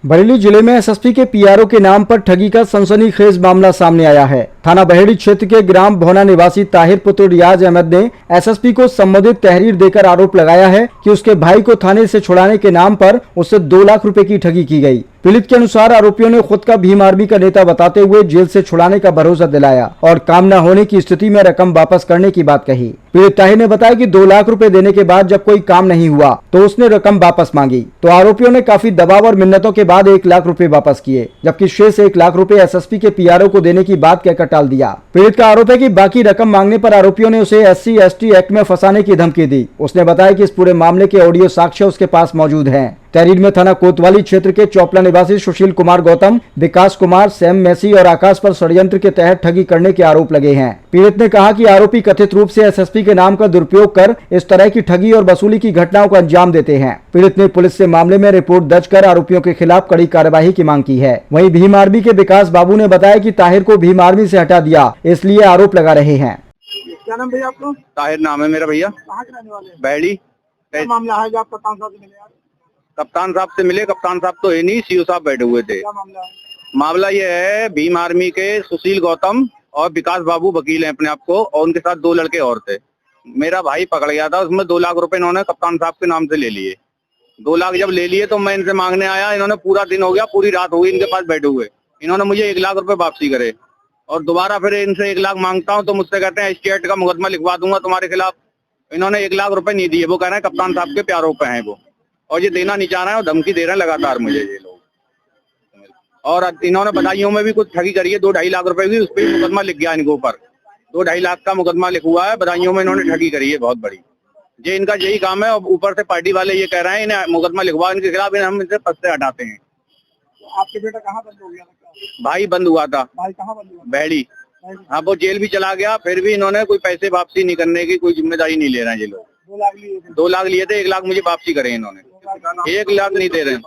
बरेली जिले में एसएसपी के पीआरओ के नाम पर ठगी का सनसनीखेज मामला सामने आया है। थाना बहेड़ी क्षेत्र के ग्राम भोना निवासी ताहिर पुत्र रियाज अहमद ने एसएसपी को संबंधित तहरीर देकर आरोप लगाया है कि उसके भाई को थाने से छुड़ाने के नाम पर उससे 2 लाख रुपए की ठगी की गई। पीड़ित के अनुसार आरोपियों ने खुद का भीम आर्मी का नेता बताते हुए जेल से छुड़ाने का भरोसा दिलाया और काम न होने की स्थिति में रकम वापस करने की बात कही। पीड़ित ताहिर ने बताया कि 2 लाख रुपए देने के बाद जब कोई काम नहीं हुआ तो उसने रकम वापस मांगी, तो आरोपियों ने काफी दबाव और मिन्नतों के बाद 1 लाख रुपए वापस किए, जबकि शेष 1 लाख रुपए एसएसपी के पीआरओ को देने की बात कहकर टाल दिया। पीड़ित का आरोप है कि बाकी रकम मांगने पर आरोपियों ने उसे SC/ST एक्ट में फंसाने की धमकी दी। उसने बताया कि इस पूरे मामले के ऑडियो साक्ष्य उसके पास मौजूद हैं। तहरीर में थाना कोतवाली क्षेत्र के चौपला निवासी सुशील कुमार गौतम, विकास कुमार, सैम मैसी और आकाश पर षड्यंत्र के तहत ठगी करने के आरोप लगे हैं। पीड़ित ने कहा कि आरोपी कथित रूप से एसएसपी के नाम का दुरुपयोग कर इस तरह की ठगी और वसूली की घटनाओं को अंजाम देते हैं। पीड़ित ने पुलिस से मामले में रिपोर्ट दर्ज कर आरोपियों के खिलाफ कड़ी कार्यवाही की मांग की है। वहीं भीम आर्मी के विकास बाबू ने बताया कि ताहिर को भीम आर्मी से हटा दिया, इसलिए आरोप लगा रहे हैं। क्या नाम भैया आपको? ताहिर नाम है मेरा भैया। कहाँ के रहने वाले हैं? बहेड़ी। क्या मामला है जो आप कप्तान साहब से मिले यार? कप्तान साहब से मिले, कप्तान साहब तो है नहीं, सीओ साहब बैठे हुए थे। क्या मामला है? मामला ये है, भीम आर्मी के सुशील गौतम और विकास बाबू वकील हैं अपने आप को, और उनके साथ 2 लड़के और थे। मेरा भाई पकड़ गया था, उसमें 2 लाख रुपए इन्होंने कप्तान साहब के नाम से ले लिए। 2 लाख जब ले लिए तो मैं इनसे मांगने आया, इन्होंने पूरा दिन हो गया, पूरी रात हो गई इनके पास बैठे हुए। इन्होंने मुझे 1 लाख रुपए वापसी करे और दोबारा फिर इनसे 1 लाख मांगता हूँ तो मुझसे कहते हैं ST एक्ट का मुकदमा लिखवा दूंगा तुम्हारे खिलाफ। इन्होंने 1 लाख रुपए नहीं दिए, वो कह रहे हैं कप्तान साहब के प्यारों पे हैं वो, और ये देना नहीं चाह रहे हैं और धमकी दे रहे हैं लगातार मुझे ये लोग। और इन्होंने बधाइयों में भी कुछ ठगी करी है, 2-2.5 लाख रुपए की, उस पर मुकदमा लिख गया इनके ऊपर। 2-2.5 लाख का मुकदमा लिखा हुआ है, बधाइयों में इन्होंने ठगी करी है बहुत बड़ी। ये इनका यही काम है, और ऊपर से पार्टी वाले ये कह रहे हैं इन्हें मुकदमा लिखवा इनके खिलाफ, हम इनसे पद से हटाते हैं। तो आपके बेटा कहाँ बंद हो गया था? भाई बंद हुआ था। भाई कहाँ बंद हुआ? बहेड़ी। हाँ, वो जेल भी चला गया, फिर भी इन्होंने कोई पैसे वापसी नहीं करने की कोई जिम्मेदारी नहीं ले रहे हैं ये लोग। 2 लाख लिए थे? 2 लाख लिए थे, 1 लाख मुझे वापसी करे इन्होंने। 1 लाख नहीं दे रहे हैं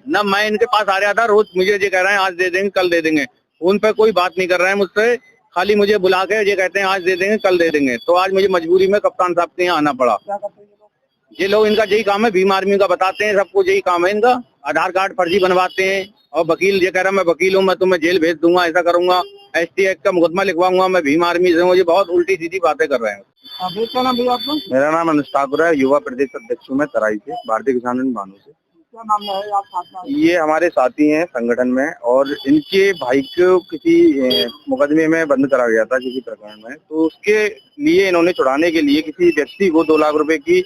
ना। मैं इनके पास आ रहा था रोज, मुझे ये कह रहे हैं आज दे देंगे कल दे देंगे। उन पे कोई बात नहीं कर रहे हैं मुझसे, खाली मुझे बुला के ये कहते हैं आज दे देंगे कल दे देंगे। तो आज मुझे मजबूरी में कप्तान साहब के यहाँ आना पड़ा। ये लोग, इनका यही काम है, भीम आर्मी का बताते हैं सबको, यही काम है इनका। आधार कार्ड फर्जी बनवाते हैं, और वकील ये कह रहा है मैं वकील हूँ, मैं तुम्हें जेल भेज दूंगा, ऐसा करूंगा, ST एक्ट का मुकदमा लिखवाऊंगा, मैं भीम आर्मी से हूँ। ये बहुत उल्टी सीधी बातें कर रहे हैं। क्या नाम भैया आपको? मेरा नाम अनुज ठाकुर है, युवा प्रदेश अध्यक्ष हूँ मैं तराई से, भारतीय किसान यूनियन भानु से। क्या मामला है आप साथ में? ये हमारे साथी हैं संगठन में, और इनके भाई को किसी मुकदमे में बंद करा गया था किसी प्रकरण में, तो उसके लिए इन्होंने छुड़ाने के लिए किसी व्यक्ति को 2 लाख रुपए की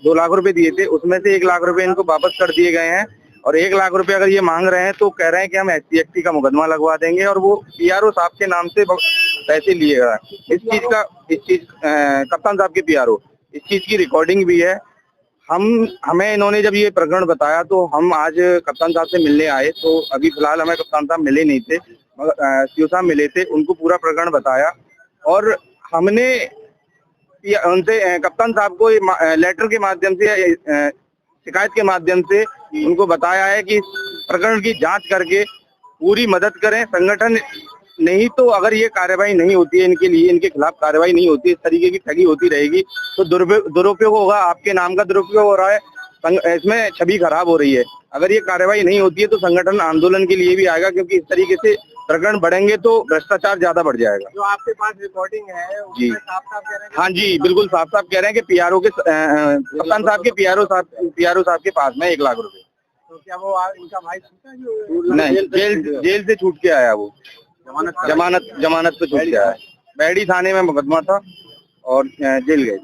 2 लाख रुपए दिए थे। उसमें से 1 लाख रुपए इनको वापस कर दिए गए हैं, और 1 लाख रुपए अगर ये मांग रहे हैं तो कह रहे हैं कि हम SC/ST का मुकदमा लगवा देंगे, और वो PRO साहब के नाम से पैसे लिए गए। इस चीज कप्तान साहब के PRO, इस चीज की रिकॉर्डिंग भी है। हमें इन्होंने जब ये प्रकरण बताया तो हम आज कप्तान साहब से मिलने आए, तो अभी फिलहाल हमें कप्तान साहब मिले नहीं थे, मगर सीओ साहब मिले थे, उनको पूरा प्रकरण बताया, और हमने उनसे कप्तान साहब को लेटर के माध्यम से, शिकायत के माध्यम से उनको बताया है कि प्रकरण की जांच करके पूरी मदद करें। संगठन नहीं तो अगर ये कार्रवाई नहीं होती है, इनके लिए, इनके खिलाफ कार्रवाई नहीं होती, इस तरीके की ठगी होती रहेगी तो दुरुपयोग होगा, आपके नाम का दुरुपयोग हो रहा है, इसमें छवि खराब हो रही है। अगर ये कार्रवाई नहीं होती है तो संगठन आंदोलन के लिए भी आएगा, क्योंकि इस तरीके से प्रकरण बढ़ेंगे तो भ्रष्टाचार ज्यादा बढ़ जाएगा। जो आपके पास रिकॉर्डिंग है जी, साफ कह रहे हैं? हाँ जी, बिल्कुल साफ साफ कह रहे हैं कि PRO के कप्तान साहब के PRO साहब के पास में 1 लाख रुपए। तो क्या वो इनका भाई छूटा जो? नहीं, जेल से छूट के आया वो, जमानत पे छूट के आया। बहेड़ी थाने में मुकदमा था और जेल गए।